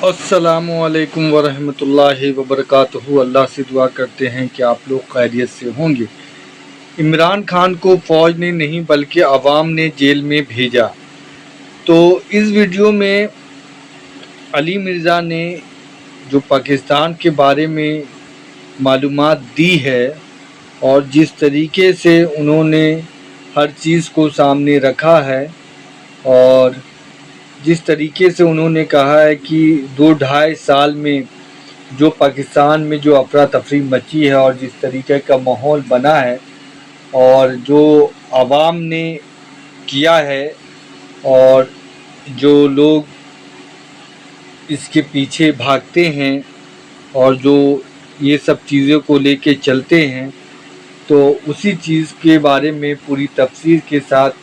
السلام علیکم ورحمۃ اللہ وبرکاتہ۔ اللہ سے دعا کرتے ہیں کہ آپ لوگ خیریت سے ہوں گے۔ عمران خان کو فوج نے نہیں بلکہ عوام نے جیل میں بھیجا۔ تو اس ویڈیو میں علی مرزا نے جو پاکستان کے بارے میں معلومات دی ہے اور جس طریقے سے انہوں نے ہر چیز کو سامنے رکھا ہے اور جس طریقے سے انہوں نے کہا ہے کہ 2-2.5 سال میں جو پاکستان میں جو افراتفری مچی ہے اور جس طریقے کا ماحول بنا ہے اور جو عوام نے کیا ہے اور جو لوگ اس کے پیچھے بھاگتے ہیں اور جو یہ سب چیزوں کو لے کے چلتے ہیں، تو اسی چیز کے بارے میں پوری تفصیل کے ساتھ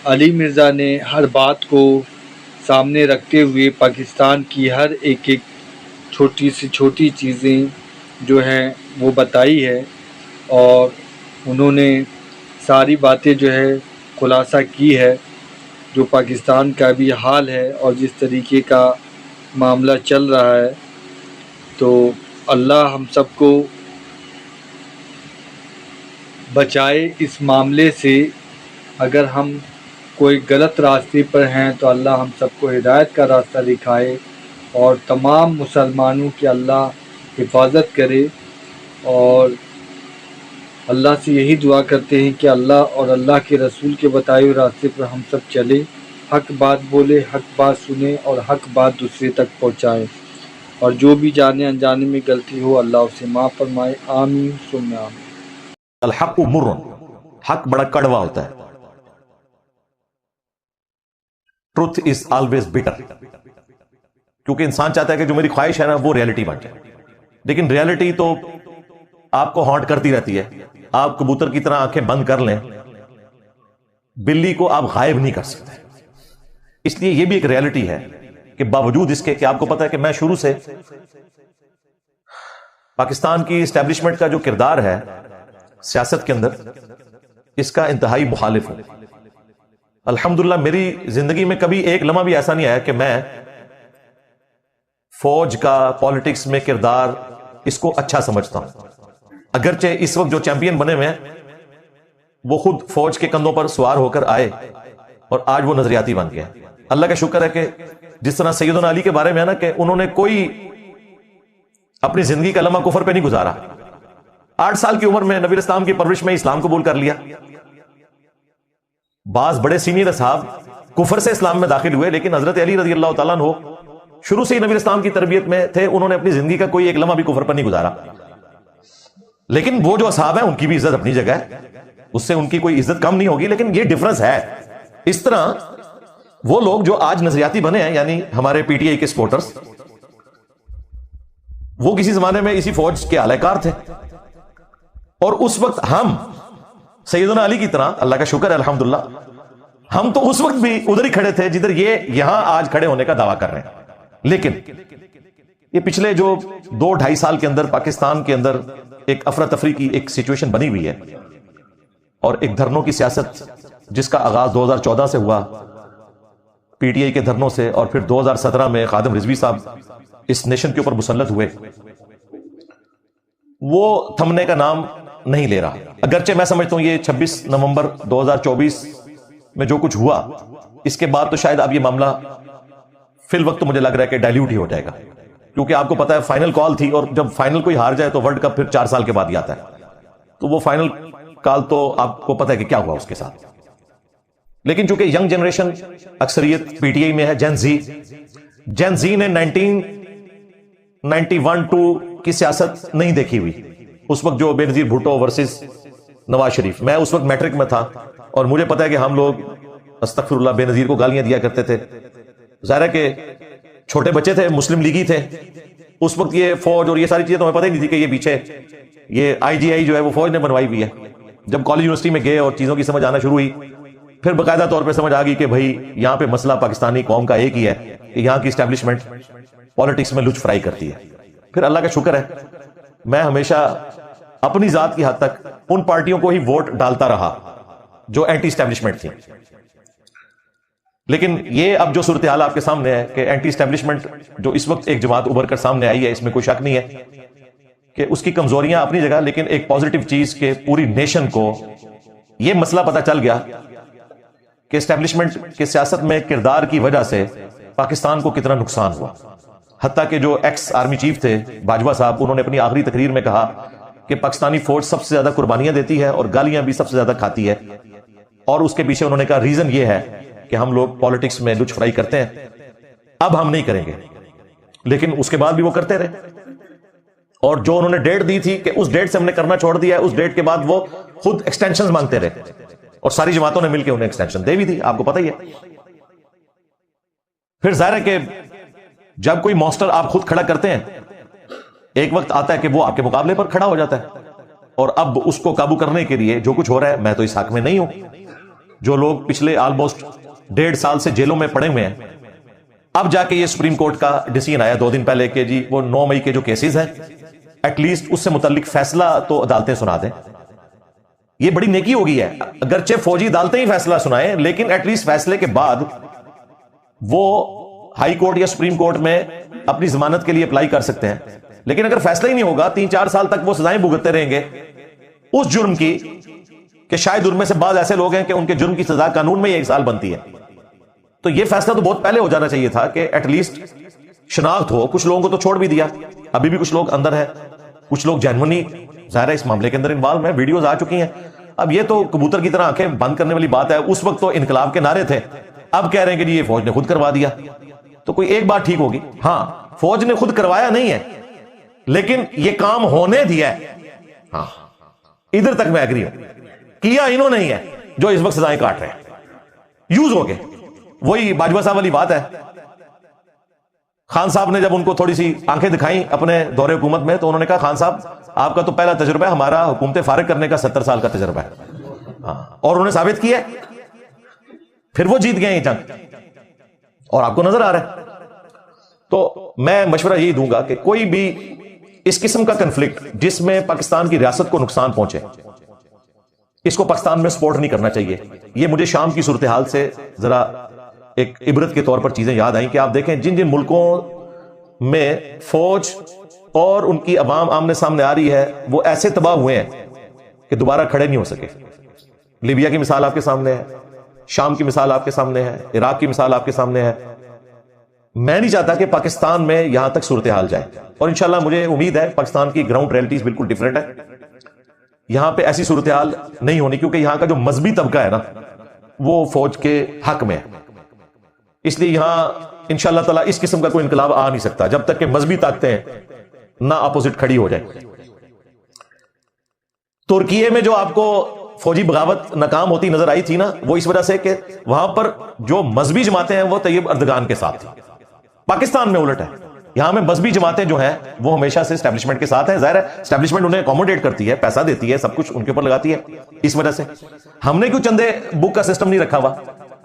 علی مرزا نے ہر بات کو سامنے رکھتے ہوئے پاکستان کی ہر ایک چھوٹی سے چھوٹی چیزیں جو ہیں وہ بتائی ہے اور انہوں نے ساری باتیں جو ہے خلاصہ کی ہے جو پاکستان کا بھی حال ہے اور جس طریقے کا معاملہ چل رہا ہے۔ تو اللہ ہم سب کو بچائے اس معاملے سے۔ اگر ہم کوئی غلط راستے پر ہیں تو اللہ ہم سب کو ہدایت کا راستہ دکھائے اور تمام مسلمانوں کی اللہ حفاظت کرے، اور اللہ سے یہی دعا کرتے ہیں کہ اللہ اور اللہ کے رسول کے بتائے ہوئے راستے پر ہم سب چلیں، حق بات بولے، حق بات سنیں اور حق بات دوسرے تک پہنچائیں، اور جو بھی جانے انجانے میں غلطی ہو اللہ اسے معاف فرمائے، آمین ثم آمین۔ الحق مر، حق بڑا کڑوا ہوتا ہے۔ ٹروتھ از آلویز بیٹر، کیونکہ انسان چاہتا ہے کہ جو میری خواہش ہے نا وہ ریالٹی بن جائے، لیکن ریالٹی تو آپ کو ہانٹ کرتی رہتی ہے۔ آپ کبوتر کی طرح آنکھیں بند کر لیں، بلی کو آپ غائب نہیں کر سکتے۔ اس لیے یہ بھی ایک ریالٹی ہے کہ باوجود اس کے کہ آپ کو پتا ہے کہ میں شروع سے پاکستان کی اسٹیبلشمنٹ کا جو کردار ہے سیاست کے اندر، اس کا انتہائی مخالف ہوں۔ الحمدللہ میری زندگی میں کبھی ایک لمحہ بھی ایسا نہیں آیا کہ میں فوج کا پالیٹکس میں کردار اس کو اچھا سمجھتا ہوں۔ اگرچہ اس وقت جو چیمپئن بنے ہوئے ہیں وہ خود فوج کے کندھوں پر سوار ہو کر آئے اور آج وہ نظریاتی بن گئے۔ اللہ کا شکر ہے کہ جس طرح سیدنا علی کے بارے میں ہے نا کہ انہوں نے کوئی اپنی زندگی کا لمحہ کفر پہ نہیں گزارا۔ 8 سال کی عمر میں نبی اسلام کی پرورش میں اسلام قبول کر لیا۔ بعض بڑے سینئر اصحاب کفر سے اسلام میں داخل ہوئے، لیکن حضرت علی رضی اللہ تعالیٰ عنہ شروع سے ہی نبی اسلام کی تربیت میں تھے، انہوں نے اپنی زندگی کا کوئی ایک لمحہ بھی کفر پر نہیں گزارا۔ لیکن وہ جو اصحاب ہیں ان کی بھی عزت اپنی جگہ ہے، اس سے ان کی کوئی عزت کم نہیں ہوگی، لیکن یہ ڈفرنس ہے۔ اس طرح وہ لوگ جو آج نظریاتی بنے ہیں، یعنی ہمارے پی ٹی آئی کے سپورٹرز، وہ کسی زمانے میں اسی فوج کے اعلی کار تھے، اور اس وقت ہم سیدنا علی کی طرح، اللہ کا شکر ہے الحمدللہ، ہم تو اس وقت بھی ادھر ہی کھڑے تھے جدھر یہ یہاں آج کھڑے ہونے کا دعویٰ کر رہے ہیں۔ لیکن یہ پچھلے جو 2-2.5 سال کے اندر پاکستان کے اندر ایک افراتفری کی ایک سچویشن بنی ہوئی ہے، اور ایک دھرنوں کی سیاست جس کا آغاز 2014 سے ہوا پی ٹی آئی کے دھرنوں سے، اور پھر 2017 میں خادم رضوی صاحب اس نیشن کے اوپر مسلط ہوئے، وہ تھمنے کا نام نہیں لے رہا۔ اگرچہ میں سمجھتا ہوں یہ 26 نومبر 2024 میں جو کچھ ہوا، اس کے بعد تو شاید اب یہ معاملہ فی الوقت مجھے لگ رہا ہے کہ ڈائلیوٹ ہی ہو جائے گا، کیونکہ آپ کو پتا ہے فائنل کال تھی، اور جب فائنل کوئی ہار جائے تو ورلڈ کپ پھر 4 سال کے بعد ہی آتا ہے، تو وہ فائنل کال تو آپ کو پتا ہے کہ کیا ہوا اس کے ساتھ۔ لیکن چونکہ ینگ جنریشن اکثریت پی ٹی آئی میں ہے، جین زی نے 1991-2 کی سیاست نہیں دیکھی ہوئی۔ اس وقت جو بے نظیر بھٹو ورسز نواز شریف، میں اس وقت میٹرک میں تھا، اور مجھے پتا ہے کہ ہم لوگ استغفر اللہ بے نظیر کو گالیاں دیا کرتے تھے۔ ظاہر ہے کہ چھوٹے بچے تھے، مسلم لیگی تھے اس وقت، یہ فوج اور یہ ساری چیزیں تو ہمیں پتہ ہی نہیں تھی کہ یہ پیچھے یہ آئی جی آئی جو ہے وہ فوج نے بنوائی ہوئی ہے۔ جب کالج یونیورسٹی میں گئے اور چیزوں کی سمجھ آنا شروع ہوئی، پھر باقاعدہ طور پہ سمجھ آ گئی کہ بھائی یہاں پہ مسئلہ پاکستانی قوم کا ایک ہی ہے کہ یہاں کی اسٹیبلشمنٹ پالیٹکس میں لچ فرائی کرتی ہے۔ پھر اللہ کا شکر ہے میں ہمیشہ اپنی ذات کی حد تک ان پارٹیوں کو ہی ووٹ ڈالتا رہا جو اینٹی اسٹیبلشمنٹ تھی۔ لیکن یہ اب جو صورتحال آپ کے سامنے ہے کہ اینٹی اسٹیبلشمنٹ جو اس وقت ایک جماعت ابھر کر سامنے آئی ہے، اس میں کوئی شک نہیں ہے کہ اس کی کمزوریاں اپنی جگہ، لیکن ایک پازیٹیو چیز کہ پوری نیشن کو یہ مسئلہ پتا چل گیا کہ اسٹیبلشمنٹ کے سیاست میں کردار کی وجہ سے پاکستان کو کتنا نقصان ہوا۔ حتیٰ کہ جو ایکس آرمی چیف تھے باجوہ صاحب، انہوں نے اپنی آخری تقریر میں کہا کہ پاکستانی فوج سب سے زیادہ قربانیاں دیتی ہے اور گالیاں بھی سب سے زیادہ کھاتی ہے، اور اس کے پیچھے انہوں نے کہا ریزن یہ ہے کہ ہم لوگ پالیٹکس میں لچ فرائی کرتے ہیں، اب ہم نہیں کریں گے۔ لیکن اس کے بعد بھی وہ کرتے رہے، اور جو انہوں نے ڈیٹ دی تھی کہ اس ڈیٹ سے ہم نے کرنا چھوڑ دیا ہے، اس ڈیٹ کے بعد وہ خود ایکسٹینشن مانگتے رہے، اور ساری جماعتوں نے مل کے انہیں ایکسٹینشن دے بھی دی، آپ کو پتہ ہی ہے۔ پھر ظاہر ہے کہ جب کوئی مانسٹر آپ خود کھڑا کرتے ہیں، ایک وقت آتا ہے کہ وہ آپ کے مقابلے پر کھڑا ہو جاتا ہے، اور اب اس کو قابو کرنے کے لیے جو کچھ ہو رہا ہے، میں تو اس حق میں نہیں ہوں۔ جو لوگ پچھلے آلموسٹ 1.5 سال سے جیلوں میں پڑے ہوئے ہیں، اب جا کے یہ سپریم کورٹ کا ڈیسیژن آیا 2 دن پہلے کہ جی وہ 9 مئی کے جو کیسز ہیں ایٹ لیسٹ اس سے متعلق فیصلہ تو عدالتیں سنا دیں۔ یہ بڑی نیکی ہو گئی ہے، اگرچہ فوجی عدالتیں ہی فیصلہ سنائیں، لیکن ایٹ لیسٹ فیصلے کے بعد وہ ہائی کورٹ یا سپریم کورٹ میں اپنی ضمانت کے لیے اپلائی کر سکتے ہیں۔ لیکن اگر فیصلہ ہی نہیں ہوگا، 3-4 سال تک وہ سزائیں بھگتتے رہیں گے اس جرم کی، کہ شاید ان میں سے بعض ایسے لوگ ہیں کہ ان کے جرم کی سزا قانون میں ہی 1 سال بنتی ہے۔ تو یہ فیصلہ تو بہت پہلے ہو جانا چاہیے تھا کہ ایٹ لیسٹ شناخت ہو۔ کچھ لوگوں کو تو چھوڑ بھی دیا، ابھی بھی کچھ لوگ اندر ہیں، کچھ لوگ جینوئنلی ظاہر ہے اس معاملے کے اندر انوالو ہیں، ویڈیوز آ چکی ہیں۔ اب یہ تو کبوتر کی طرح آنکھیں بند کرنے والی بات ہے، اس وقت تو انقلاب کے نعرے تھے، اب کہہ رہے ہیں کہ جی یہ فوج نے خود کروا دیا۔ تو کوئی ایک بات ٹھیک ہوگی، ہاں فوج نے خود کروایا نہیں ہے، لیکن یہ کام ہونے دیا ہے، ہاں ادھر تک میں ایگری ہوں۔ کیا انہوں نے ہی ہے جو اس وقت سزائیں کاٹ رہے ہیں، یوز ہو گئے۔ وہی باجوہ صاحب والی بات ہے، خان صاحب نے جب ان کو تھوڑی سی آنکھیں دکھائیں اپنے دور حکومت میں، تو انہوں نے کہا خان صاحب آپ کا تو پہلا تجربہ ہے، ہمارا حکومت فارغ کرنے کا 70 سال کا تجربہ ہے، ہاں، اور انہوں نے ثابت کیا، پھر وہ جیت گئے یہ جنگ، اور آپ کو نظر آ رہا ہے۔ تو میں مشورہ یہی دوں گا کہ کوئی بھی اس قسم کا کنفلکٹ جس میں پاکستان کی ریاست کو نقصان پہنچے، اس کو پاکستان میں سپورٹ نہیں کرنا چاہیے۔ یہ مجھے شام کی صورتحال سے ذرا ایک عبرت کے طور پر چیزیں یاد آئیں کہ آپ دیکھیں جن جن ملکوں میں فوج اور ان کی عوام آمنے سامنے آ رہی ہے، وہ ایسے تباہ ہوئے ہیں کہ دوبارہ کھڑے نہیں ہو سکے۔ لیبیا کی مثال آپ کے سامنے ہے، شام کی مثال آپ کے سامنے ہے، عراق کی مثال آپ کے سامنے ہے۔ میں نہیں چاہتا کہ پاکستان میں یہاں تک صورتحال جائے، اور انشاءاللہ مجھے امید ہے پاکستان کی گراؤنڈ ریئلٹیز بالکل ڈیفرنٹ ہے، یہاں پہ ایسی صورتحال نہیں ہونی، کیونکہ یہاں کا جو مذہبی طبقہ ہے نا وہ فوج کے حق میں ہے، اس لیے یہاں انشاءاللہ تعالیٰ اس قسم کا کوئی انقلاب آ نہیں سکتا جب تک کہ مذہبی طاقتیں نہ اپوزٹ کھڑی ہو جائیں۔ ترکیے میں جو آپ کو فوجی بغاوت ناکام ہوتی نظر آئی تھی نا، وہ اس وجہ سے کہ وہاں پر جو مذہبی جماعتیں ہیں وہ طیب اردگان کے ساتھ تھی۔ پاکستان میں الٹ ہے، یہاں میں مذہبی جماعتیں جو ہیں وہ ہمیشہ سے اسٹیبلشمنٹ کے ساتھ ہیں۔ ظاہر ہے اسٹیبلشمنٹ انہیں اکوموڈیٹ کرتی ہے، پیسہ دیتی ہے، سب کچھ ان کے اوپر لگاتی ہے، اس وجہ سے ہم نے کیوں چندے بک کا سسٹم نہیں رکھا ہوا،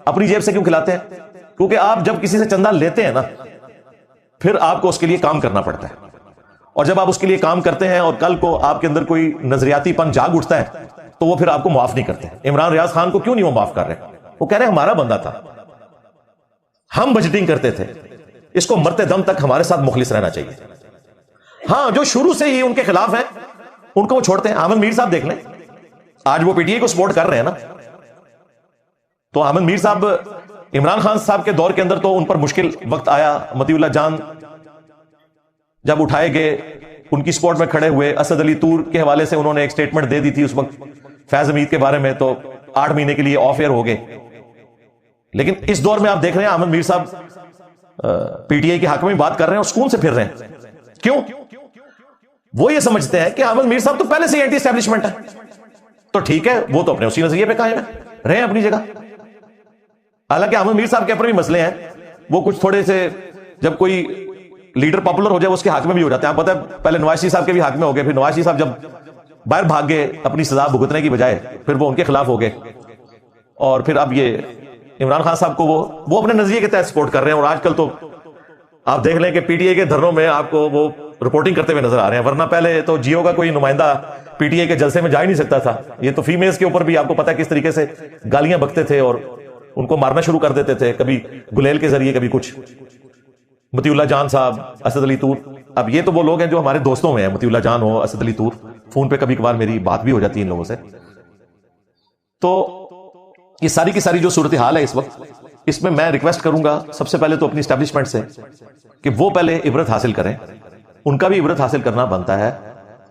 اپنی جیب سے کیوں کھلاتے ہیں؟ کیونکہ آپ جب کسی سے چندہ لیتے ہیں نا، پھر آپ کو اس کے لیے کام کرنا پڑتا ہے، اور جب آپ اس کے لیے کام کرتے ہیں اور کل کو آپ کے اندر کوئی نظریاتی پن جاگ اٹھتا ہے تو وہ پھر آپ کو معاف نہیں کرتے۔ عمران ریاض خان کو کیوں نہیں وہ معاف کر رہے؟ وہ کہہ رہے ہیں ہمارا بندہ تھا، ہم بجٹنگ کرتے تھے، اس کو مرتے دم تک ہمارے ساتھ مخلص رہنا چاہیے۔ ہاں جو شروع سے ہی ان کے خلاف ہیں ان کو وہ چھوڑتے ہیں۔ احمد میر صاحب دیکھ لیں، آج وہ پی ٹی آئی کو سپورٹ کر رہے ہیں نا، تو احمد میر صاحب عمران خان صاحب کے دور کے اندر تو ان پر مشکل وقت آیا، مطیع اللہ جان جب اٹھائے گئے ان کی سپورٹ میں کھڑے ہوئے، اسد علی طور کے حوالے سے انہوں نے ایک سٹیٹمنٹ دے دی تھی اس وقت فیض حمید کے بارے میں، تو 8 مہینے کے لیے آف ایئر ہو گئے۔ لیکن اس دور میں آپ دیکھ رہے ہیں احمد میر صاحب پی ٹی آئی کے حق میں بات کر رہے ہیں اور سکون سے پھر رہے ہیں۔ کیوں؟ وہ یہ سمجھتے ہیں کہ احمد میر صاحب تو پہلے سے اینٹی اسٹیبلشمنٹ ہے، تو ٹھیک ہے وہ تو اپنے اسی نظریے پہ قائم ہے، رہے اپنی جگہ۔ حالانکہ احمد میر صاحب کے اوپر بھی مسئلے ہیں، وہ کچھ تھوڑے سے جب کوئی لیڈر پاپولر ہو جائے اس کے حق میں بھی ہو جاتے ہیں۔ آپ پتہ ہے پہلے نواز شریف صاحب کے بھی حق میں ہو گئے، پھر نواز شریف صاحب جب باہر بھاگ گئے اپنی سزا بھگتنے کی بجائے، پھر وہ ان کے خلاف ہو گئے، اور پھر اب یہ عمران خان صاحب کو وہ اپنے نظریے کے تحت سپورٹ کر رہے ہیں۔ اور آج کل تو آپ دیکھ لیں کہ پی ٹی آئی کے دھرنوں میں آپ کو وہ رپورٹنگ کرتے ہوئے نظر آ رہے ہیں، ورنہ پہلے تو جیو کا کوئی نمائندہ پی ٹی آئی کے جلسے میں جا ہی نہیں سکتا تھا۔ یہ تو فیمیلز کے اوپر بھی آپ کو پتہ ہے کس طریقے سے گالیاں بکتے تھے اور ان کو مارنا شروع کر دیتے تھے، کبھی گلیل کے ذریعے، کبھی کچھ. مطیع اللہ جان صاحب، اسد علی طور، اب یہ تو وہ لوگ ہیں جو ہمارے دوستوں میں ہیں، مطیع اللہ جان ہو، اسد علی طور، فون پہ کبھی کبھار میری بات بھی ہو جاتی ہے ان لوگوں سے. تو یہ ساری کی ساری جو صورتحال ہے اس وقت، اس میں میں ریکویسٹ کروں گا سب سے پہلے تو اپنی اسٹیبلشمنٹ سے کہ وہ پہلے عبرت حاصل کریں. ان کا بھی عبرت حاصل کرنا بنتا ہے.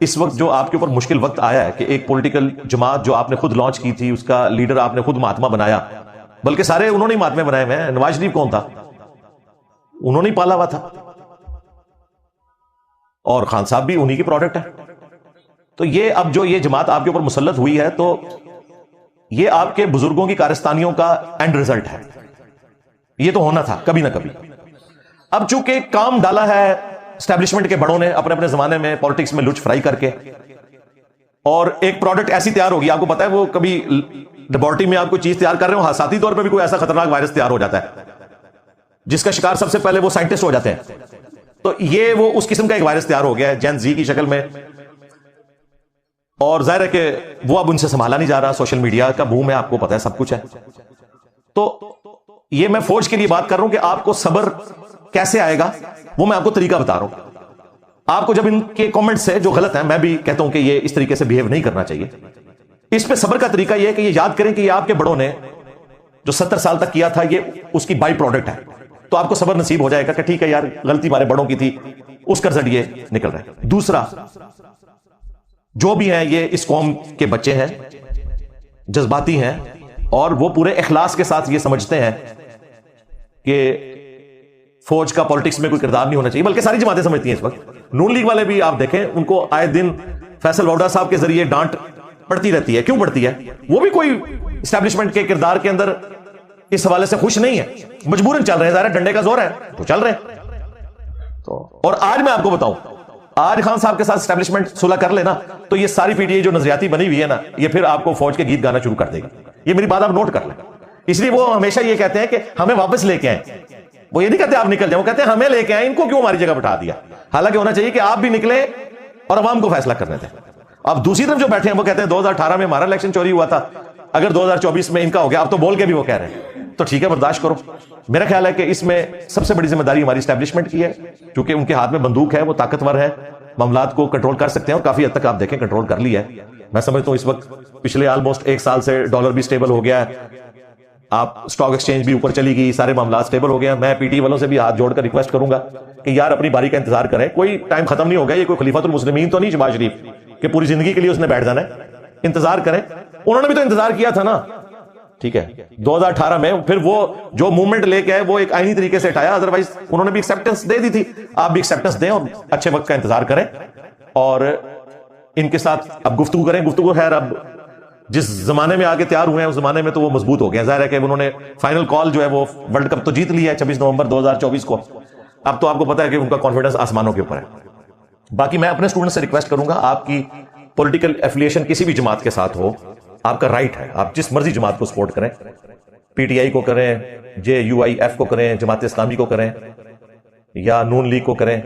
اس وقت جو آپ کے اوپر مشکل وقت آیا ہے کہ ایک پولیٹیکل جماعت جو آپ نے خود لانچ کی تھی، اس کا لیڈر آپ نے خود مہاتما بنایا، بلکہ سارے انہوں نے مہاتما بنائے ہوئے ہیں. نواز شریف کون تھا؟ انہوں نے پالا ہوا تھا، اور خان صاحب بھی انہی کی پروڈکٹ ہے. تو یہ اب جو یہ جماعت آپ کے اوپر مسلط ہوئی ہے، تو یہ آپ کے بزرگوں کی کارستانیوں کا اینڈ ریزلٹ ہے. یہ تو ہونا تھا کبھی نہ کبھی. اب چونکہ کام ڈالا ہے اسٹیبلشمنٹ کے بڑوں نے اپنے اپنے زمانے میں پالیٹکس میں لچ فرائی کر کے، اور ایک پروڈکٹ ایسی تیار ہوگی، آپ کو پتا ہے وہ کبھی لیبورٹری میں آپ کوئی چیز تیار کر رہے ہو، ساتھی طور پہ بھی کوئی ایسا خطرناک وائرس تیار ہو جاتا ہے جس کا شکار سب سے پہلے وہ سائنٹسٹ ہو جاتے ہیں. تو یہ وہ اس قسم کا ایک وائرس تیار ہو گیا ہے جین زی کی شکل میں، اور ظاہر ہے کہ وہ اب ان سے سنبھالا نہیں جا رہا. سوشل میڈیا کا بوم ہے، آپ کو پتا ہے، سب کچھ ہے. تو یہ میں فوج کے لیے بات کر رہا ہوں کہ آپ کو صبر کیسے آئے گا، وہ میں آپ کو طریقہ بتا رہا ہوں. آپ کو جب ان کے کامنٹ سے جو غلط ہیں، میں بھی کہتا ہوں کہ یہ اس طریقے سے بہیو نہیں کرنا چاہیے. اس پہ صبر کا طریقہ یہ ہے کہ یہ یاد کریں کہ یہ آپ کے بڑوں نے جو 70 سال تک کیا تھا، یہ اس کی بائی پروڈکٹ ہے. تو آپ کو صبر نصیب ہو جائے گا کہ ٹھیک ہے یار، غلطی ہمارے بڑوں کی تھی، اس کا ذریعے نکل رہا ہے. دوسرا، جو بھی ہیں یہ اس قوم کے بچے ہیں، جذباتی ہیں، اور وہ پورے اخلاص کے ساتھ یہ سمجھتے ہیں کہ فوج کا پالیٹکس میں کوئی کردار نہیں ہونا چاہیے، بلکہ ساری جماعتیں سمجھتی ہیں اس وقت. نون لیگ والے بھی آپ دیکھیں، ان کو آئے دن فیصل ووڈا صاحب کے ذریعے ڈانٹ پڑتی رہتی ہے. کیوں پڑتی ہے؟ وہ بھی کوئی اسٹیبلشمنٹ کے کردار کے اندر اس حوالے سے خوش نہیں ہے، مجبوراً چل رہے ہیں، ظاہر ہے ڈنڈے کا زور ہے تو چل رہے ہیں. تو اور آج میں آپ کو بتاؤں، آج خان صاحب کے ساتھ اسٹیبلشمنٹ صلح کر لینا تو یہ ساری پی ٹی آئی جو نظریاتی بنی ہوئی ہے نا، یہ پھر آپ کو فوج کے گیت گانا شروع کر دے گی. یہ میری بات آپ نوٹ کر لیں. اس لیے وہ ہمیشہ یہ کہتے ہیں کہ ہمیں واپس لے کے آئیں. وہ یہ نہیں کہتے آپ نکل جائیں، وہ کہتے ہیں ہمیں لے کے آئیں، ان کو کیوں ہماری جگہ بٹھا دیا. حالانکہ ہونا چاہیے کہ آپ بھی نکلے اور عوام کو فیصلہ کرنے دیں. اب دوسری طرف جو بیٹھے ہیں وہ کہتے ہیں 2018 میں ہمارا الیکشن چوری ہوا تھا، اگر 2024 میں ان کا ہو گیا. اب تو بول کے بھی وہ کہہ رہے ہیں، تو ٹھیک ہے برداشت کرو. میرا خیال ہے کہ اس میں سب سے بڑی ذمہ داری ہماری اسٹیبلشمنٹ کی ہے، کیونکہ ان کے ہاتھ میں بندوق ہے، وہ طاقتور ہے، معاملات کو کنٹرول کر سکتے ہیں، اور کافی حد تک آپ دیکھیں کنٹرول کر لی ہے. میں سمجھتا ہوں اس وقت پچھلے آلموسٹ 1 سال سے ڈالر بھی سٹیبل ہو گیا ہے، آپ اسٹاک ایکسچینج بھی اوپر چلی گئی، سارے معاملات سٹیبل ہو گئے ہیں. میں پی ٹی والوں سے بھی ہاتھ جوڑ کر ریکویسٹ کروں گا کہ یار اپنی باری کا انتظار کریں، کوئی ٹائم ختم نہیں ہوگا. یہ کوئی خلیفۃ المسلمین تو نہیں شہباز شریف کہ پوری زندگی کے لیے اس نے بیٹھ جانا ہے. انتظار کریں، انہوں نے بھی تو انتظار کیا تھا نا. ٹھیک ہے 2018 میں پھر وہ جو موومنٹ لے کے آئے وہ ایک آئینی طریقے سے ہٹایا، ادروائز انہوں نے بھی ایکسیپٹنس دے دی تھی. آپ بھی ایکسیپٹنس دیں اور اچھے وقت کا انتظار کریں، اور ان کے ساتھ اب گفتگو کریں. گفتگو خیر اب جس زمانے میں آگے تیار ہوئے ہیں اس زمانے میں تو وہ مضبوط ہو گئے ہیں. ظاہر ہے کہ انہوں نے فائنل کال جو ہے وہ ورلڈ کپ تو جیت لی ہے 26 نومبر 2024 کو. اب تو آپ کو پتا ہے کہ ان کا کانفیڈنس آسمانوں کے اوپر ہے. باقی میں اپنے اسٹوڈنٹ سے ریکویسٹ کروں گا، آپ کی پولیٹیکل ایفیلیشن کسی بھی جماعت کے ساتھ ہو، آپ کا رائٹ ہے، آپ جس مرضی جماعت کو سپورٹ کریں، پی ٹی آئی کو کریں، JUIF کو کریں، جماعت اسلامی کو کریں، یا نون لیگ کو کریں،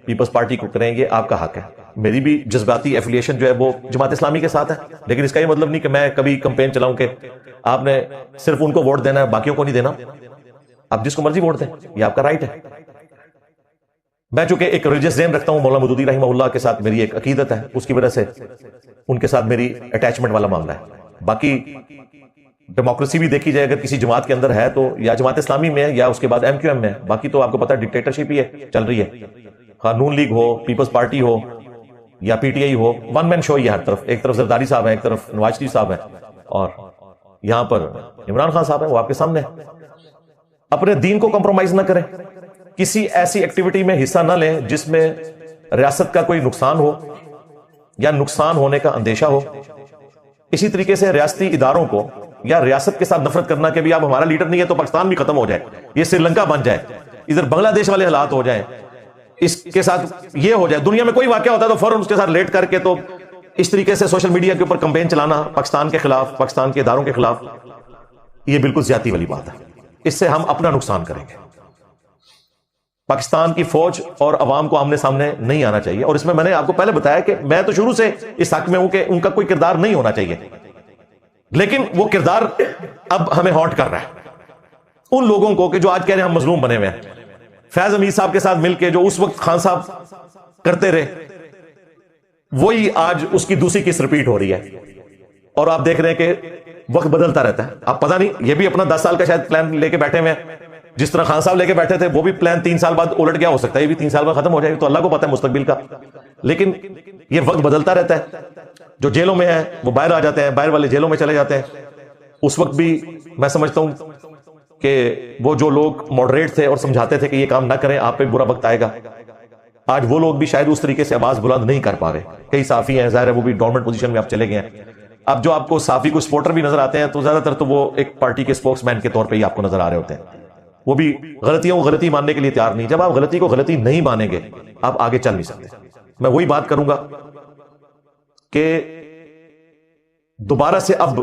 پیپلز پارٹی کو کریں، یہ آپ کا حق ہے. میری بھی جذباتی ایفیلیشن جو ہے وہ جماعت اسلامی کے ساتھ ہے، لیکن اس کا یہ مطلب نہیں کہ میں کبھی کمپین چلاؤں کہ آپ نے صرف ان کو ووٹ دینا ہے، باقیوں کو نہیں دینا. آپ جس کو مرضی ووٹ دیں، یہ آپ کا رائٹ ہے. میں چونکہ ایک ریلیجس ذہن رکھتا ہوں، مولانا مودودی رحمہ اللہ کے ساتھ میری ایک عقیدت ہے، اس کی وجہ سے ان کے ساتھ میری اٹیچمنٹ والا معاملہ ہے. باقی ڈیموکریسی بھی دیکھی جائے اگر کسی جماعت کے اندر ہے تو یا جماعت اسلامی میں ہے یا اس کے بعد MQM میں. باقی تو آپ کو پتا ہے ڈکٹیٹرشپ ہی ہے چل رہی ہے، نون لیگ ہو، پیپلز پارٹی ہو یا PTI ہو، ون مین شو. یہ ہر طرف، ایک طرف زرداری صاحب ہیں، ایک طرف نواز شریف صاحب ہیں، اور یہاں پر عمران خان صاحب ہیں، وہ آپ کے سامنے. اپنے دین کو کمپرومائز نہ کریں، کسی ایسی ایکٹیویٹی میں حصہ نہ لیں جس میں ریاست کا کوئی نقصان ہو یا نقصان ہونے کا اندیشہ ہو. اسی طریقے سے ریاستی اداروں کو یا ریاست کے ساتھ نفرت کرنا کہ بھی آپ ہمارا لیڈر نہیں ہے تو پاکستان بھی ختم ہو جائے، یہ سری لنکا بن جائے، ادھر بنگلہ دیش والے حالات ہو جائیں، اس کے ساتھ یہ ہو جائے، دنیا میں کوئی واقعہ ہوتا ہے تو فوراً اس کے ساتھ لیٹ کر کے تو اس طریقے سے سوشل میڈیا کے اوپر کمپین چلانا پاکستان کے خلاف، پاکستان کے اداروں کے خلاف، یہ بالکل زیادتی والی بات ہے. اس سے ہم اپنا نقصان کریں گے. پاکستان کی فوج اور عوام کو آمنے سامنے نہیں آنا چاہیے، اور اس میں نے آپ کو پہلے بتایا کہ میں تو شروع سے اس حق میں ہوں کہ ان کا کوئی کردار نہیں ہونا چاہیے، لیکن وہ کردار اب ہمیں ہانٹ کر رہا ہے. ان لوگوں کو کہ جو آج کہہ رہے ہیں ہم مظلوم بنے ہوئے ہیں. فیض حمید صاحب کے ساتھ مل کے جو اس وقت خان صاحب کرتے رہے, وہی آج اس کی دوسری قسط ریپیٹ ہو رہی ہے. اور آپ دیکھ رہے ہیں کہ وقت بدلتا رہتا ہے. آپ پتہ نہیں, یہ بھی اپنا 10 سال کا شاید پلان لے کے بیٹھے ہوئے ہیں, جس طرح خان صاحب لے کے بیٹھے تھے, وہ بھی پلان 3 سال بعد الٹ گیا ہو سکتا ہے, یہ بھی 3 سال بعد ختم ہو جائے, تو اللہ کو پتہ ہے مستقبل کا. لیکن یہ وقت بدلتا رہتا ہے. جو جیلوں میں ہیں وہ باہر آ جاتے ہیں, باہر والے جیلوں میں چلے جاتے ہیں. اس وقت بھی میں سمجھتا ہوں کہ وہ جو لوگ ماڈریٹ تھے اور سمجھاتے تھے کہ یہ کام نہ کریں, آپ پہ برا وقت آئے گا, آج وہ لوگ بھی شاید اس طریقے سے آواز بلند نہیں کر پا رہے. کئی صحافی ہیں, ظاہر ہے وہ بھی گورنمنٹ پوزیشن میں آپ چلے گئے ہیں. اب جو آپ کو صحافی کو سپورٹر بھی نظر آتے ہیں, تو زیادہ تر تو وہ ایک پارٹی کے اسپوکس مین کے طور پہ ہی آپ کو نظر آ رہے ہوتے ہیں. وہ بھی غلطیوں کو غلطی ماننے کے لیے تیار نہیں. جب آپ غلطی کو غلطی نہیں مانیں گے, آپ آگے چل نہیں سکتے. میں وہی بات کروں گا کہ دوبارہ سے اب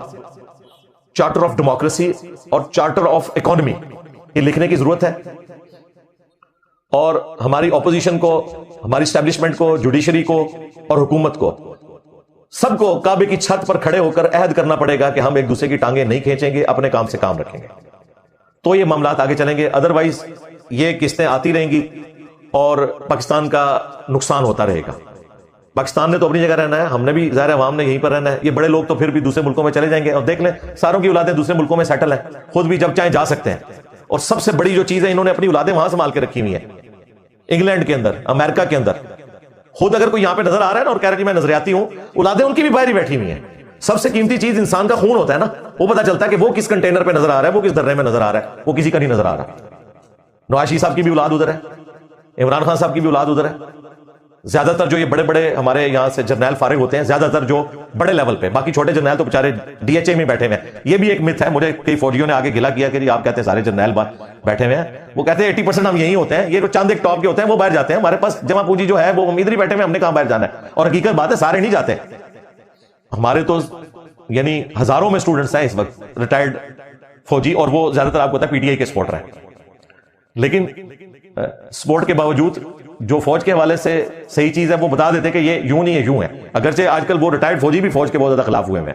چارٹر آف ڈیموکریسی اور چارٹر آف اکانومی یہ لکھنے کی ضرورت ہے, اور ہماری اپوزیشن کو, ہماری اسٹیبلشمنٹ کو, جوڈیشری کو اور حکومت کو, سب کو کعبے کی چھت پر کھڑے ہو کر عہد کرنا پڑے گا کہ ہم ایک دوسرے کی ٹانگیں نہیں کھینچیں گے, اپنے کام سے کام رکھیں گے, تو یہ معاملات آگے چلیں گے. ادروائز یہ قسطیں آتی رہیں گی اور پاکستان کا نقصان ہوتا رہے گا. پاکستان نے تو اپنی جگہ رہنا ہے, ہم نے بھی, ظاہر عوام نے یہیں پر رہنا ہے. یہ بڑے لوگ تو پھر بھی دوسرے ملکوں میں چلے جائیں گے, اور دیکھ لیں ساروں کی اولادیں دوسرے ملکوں میں سیٹل ہیں, خود بھی جب چاہیں جا سکتے ہیں. اور سب سے بڑی جو چیز ہے, انہوں نے اپنی اولادیں وہاں سنبھال کے رکھی ہوئی ہیں, انگلینڈ کے اندر, امریکہ کے اندر. خود اگر کوئی یہاں پہ نظر آ رہا ہے نا اور کہہ رہا ہے کہ میں نظریاتی ہوں, اولادیں ان کی بھی باہر ہی بیٹھی ہوئی ہیں. سب سے قیمتی چیز انسان کا خون ہوتا ہے نا, وہ پتا چلتا ہے کہ وہ کس کنٹینر پہ نظر آ رہا ہے, وہ کس درے میں نظر آ رہا ہے, وہ کسی کا نہیں نظر آ رہا. نواز شریف صاحب کی بھی اولاد ادھر ہے, عمران خان صاحب کی بھی اولاد ادھر ہے. زیادہ تر جو یہ بڑے بڑے ہمارے یہاں سے جرنیل فارغ ہوتے ہیں, زیادہ تر جو بڑے لیول پہ, باقی چھوٹے جرنیل تو بےچارے ڈی ایچ اے میں بیٹھے ہوئے ہیں. یہ بھی ایک مت ہے, مجھے کئی فوجیوں نے آگے گلا کیا کہ جی آپ کہتے ہیں سارے جرنیل بیٹھے ہوئے ہیں, وہ کہتے ہیں 80% ہم یہی ہوتے ہیں, یہ جو چاند ایک ٹاپ کے ہوتے ہیں وہ باہر جاتے ہیں, ہمارے پاس جمع پونجی جو ہے وہ ادھر ہی بیٹھے ہوئے, ہم نے کہاں باہر جانا ہے. اور حقیقت بات ہے سارے نہیں جاتے, ہمارے تو یعنی ہزاروں میں اسٹوڈنٹس ہیں اس وقت ریٹائرڈ فوجی, اور وہ زیادہ تر آپ کو پتا ہے پی ٹی آئی کے سپورٹر ہیں. لیکن سپورٹ کے باوجود جو فوج کے حوالے سے صحیح چیز ہے وہ بتا دیتے کہ یہ یوں نہیں ہے, یوں ہے. اگرچہ آج کل وہ ریٹائرڈ فوجی بھی فوج کے بہت زیادہ خلاف ہوئے ہیں,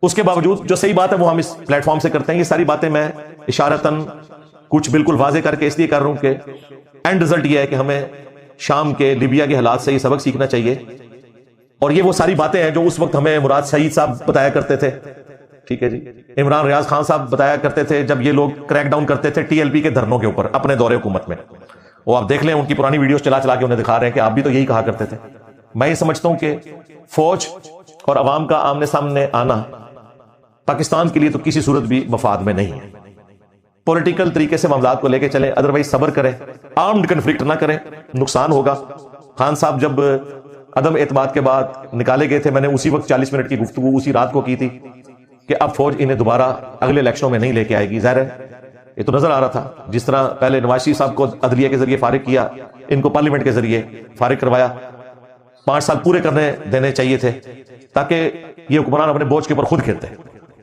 اس کے باوجود جو صحیح بات ہے وہ ہم اس پلیٹ فارم سے کرتے ہیں. یہ ساری باتیں میں اشارتاً کچھ بالکل واضح کر کے اس لیے کر رہا ہوں کہ اینڈ رزلٹ یہ ہے کہ ہمیں شام کے, لیبیا کے حالات سے یہ سبق سیکھنا چاہیے. اور یہ وہ ساری باتیں ہیں جو اس وقت ہمیں مراد شہید صاحب بتایا کرتے تھے, ٹھیک ہے جی, عمران ریاض خان صاحب بتایا کرتے تھے جب یہ لوگ کریک ڈاؤن کرتے تھے ٹی ایل پی کے دھرنوں کے اوپر اپنے دور حکومت میں. وہ آپ دیکھ لیں, ان کی پرانی ویڈیوز چلا چلا کے انہیں دکھا رہے ہیں کہ آپ بھی تو یہی کہا کرتے تھے. میں یہ سمجھتا ہوں کہ فوج اور عوام کا آمنے سامنے آنا پاکستان کے لیے تو کسی صورت بھی مفاد میں نہیں ہے. پولیٹیکل طریقے سے معاملات کو لے کے چلیں, ادروائز صبر کریں, آرمڈ کنفلکٹ نہ کریں, نقصان ہوگا. خان صاحب جب عدم اعتماد کے بعد نکالے گئے تھے, میں نے اسی وقت 40 منٹ کی گفتگو اسی رات کو کی تھی کہ اب فوج انہیں دوبارہ اگلے الیکشنوں میں نہیں لے کے آئے گی. ظاہر ہے یہ تو نظر آ رہا تھا, جس طرح پہلے نواز شریف صاحب کو عدلیہ کے ذریعے فارغ کیا, ان کو پارلیمنٹ کے ذریعے فارغ کروایا. 5 سال پورے کرنے دینے چاہیے تھے تاکہ یہ حکمران اپنے بوجھ کے اوپر خود کھیلتے.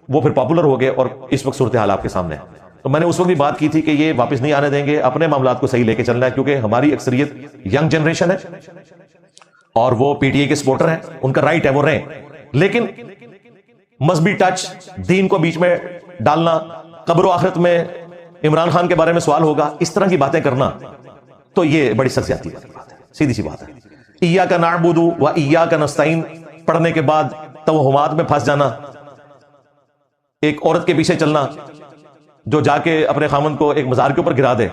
وہ پھر پاپولر ہو گئے اور اس وقت صورتحال آپ کے سامنے ہے. تو میں نے اس وقت بھی بات کی تھی کہ یہ واپس نہیں آنے دیں گے, اپنے معاملات کو صحیح لے کے چلنا ہے, کیونکہ ہماری اکثریت ینگ جنریشن ہے اور وہ پی ٹی آئی کے سپورٹر ہیں, ان کا رائٹ ہے وہ رہیں. لیکن مذہبی ٹچ, دین کو بیچ میں ڈالنا, قبر و آخرت میں عمران خان کے بارے میں سوال ہوگا, اس طرح کی باتیں کرنا, تو یہ بڑی سخت زیادتی والی بات ہے. سیدھی سی بات ہے. ایاک نعبد و ایاک نستعین پڑھنے کے بعد توہمات میں پھنس جانا, ایک عورت کے پیچھے چلنا جو جا کے اپنے خامن کو ایک مزار کے اوپر گرا دے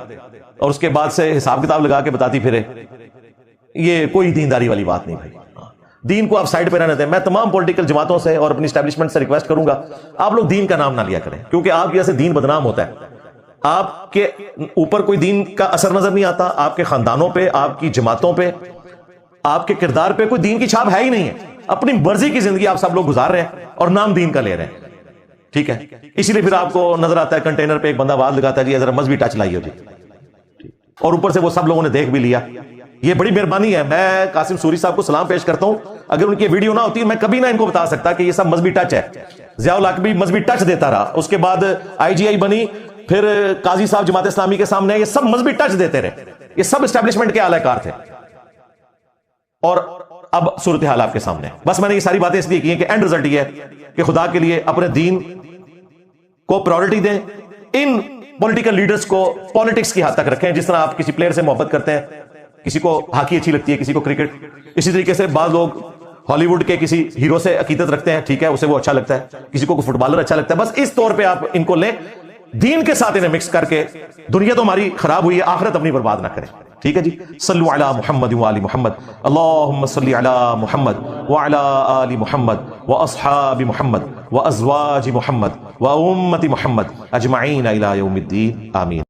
اور اس کے بعد سے حساب کتاب لگا کے بتاتی پھرے, یہ کوئی دینداری والی بات نہیں بھائی. دین کو آپ سائڈ پہ رہنے دیں. میں تمام پولیٹیکل جماعتوں سے اور اپنی اسٹیبلشمنٹ سے ریکویسٹ کروں گا, آپ لوگ دین کا نام نہ لیا کریں, کیونکہ آپ کی وجہ سے دین بدنام ہوتا ہے. آپ کے اوپر کوئی دین کا اثر نظر نہیں آتا, آپ کے خاندانوں پہ, آپ کی جماعتوں پہ, آپ کے کردار پہ کوئی دین کی چھاپ ہے ہی نہیں ہے. اپنی مرضی کی زندگی آپ سب لوگ گزار رہے ہیں اور نام دین کا لے رہے ہیں, ٹھیک ہے. اسی لیے پھر آپ کو نظر آتا ہے کنٹینر پہ ایک بندہ آواز لگاتا ہے جی ذرا مذہبی ٹچ لائیے جی, اور اوپر سے وہ سب لوگوں نے دیکھ بھی لیا. یہ بڑی مہربانی ہے. میں قاسم سوری صاحب کو سلام پیش کرتا ہوں. اگر ان کی ویڈیو نہ ہوتی میں کبھی نہ ان کو بتا سکتا کہ یہ سب مذہبی ٹچ ہے. ضیاء الحق بھی مذہبی ٹچ دیتا رہا, اس کے بعد آئی جی آئی بنی, پھر قاضی صاحب جماعت اسلامی کے سامنے, یہ سب مذہبی ٹچ دیتے رہے. یہ سب اسٹیبلشمنٹ کے اعلی کار تھے, اور اب صورتحال آپ کے سامنے. بس میں نے یہ ساری باتیں اس لیے کی ہیں کہ اینڈ رزلٹ یہ ہے کہ خدا کے لیے اپنے دین کو پرائورٹی دیں, ان پولیٹیکل لیڈرز کو پالیٹکس کی حد تک رکھیں. جس طرح آپ کسی پلیئر سے محبت کرتے ہیں, کسی کو ہاکی اچھی لگتی ہے, کسی کو کرکٹ, اسی طریقے سے بعض لوگ ہالی ووڈ کے کسی ہیرو سے عقیدت رکھتے ہیں, ٹھیک ہے, اسے وہ اچھا لگتا ہے, کسی کو فٹ بالر اچھا لگتا ہے. بس اس طور پہ آپ ان کو لیں, دین کے ساتھ انہیں مکس کر کے. دنیا تو ہماری خراب ہوئی ہے, آخرت اپنی برباد نہ کریں. ٹھیک ہے جی. صلو علی محمد وآل محمد, اللہم صلی علی محمد وعلی آل محمد واصحاب محمد وازواج محمد وامت محمد اجمعین الی یوم الدین, آمین.